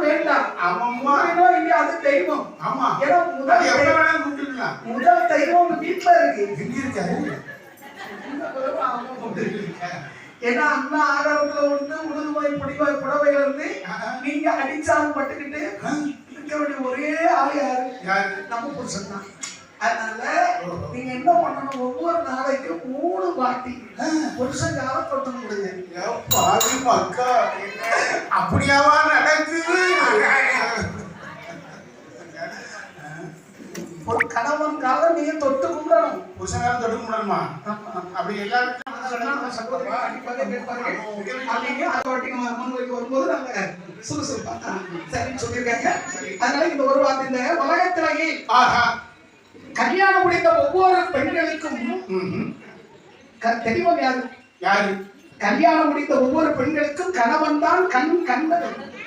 வேண்டாம். ஆமாம்மா. அது தெய்வம். ஆமா. ஏன்னா முதல் தெய்வம் வீட்டுல இருக்கு. எங்க இருக்காரு? ஏன்னா அண்ணா ஆகாரத்துல ஒண்ணு உழுதுவாய் புடிவாய் புடவையில இருந்து நீங்க அடிச்சாலும் பட்டுக்கிட்டு இருக்க வேண்டிய ஒரே ஆள் யாரு? நம்ம புருஷன் தான். அதனால நீங்க என்ன பண்ணணும், ஒவ்வொரு நாளைக்கும் 3 வாட்டி புருஷங்கால தொட்டு முடியுங்க. அக்கா அப்படியாவா நடக்குது? ஒரு கணவன் காலம் நீங்க தொட்டு கும்பிடணும். புருஷங்காலம் தொட்டு கும்பிடணுமா? அப்படி எல்லாரும் வரும்போது நாங்க சுறுசுறுப்பா சரின்னு சொல்லியிருக்காங்க. அதனால இந்த ஒரு வார்த்தை, இந்த உலகத்திலேயே கல்யாணம் முடிந்த ஒவ்வொரு பெண்களுக்கும் தெய்வம் யாரு? யாரு? கல்யாணம் முடிந்த ஒவ்வொரு பெண்களுக்கும் கணவன் தான் கண் கண்டது.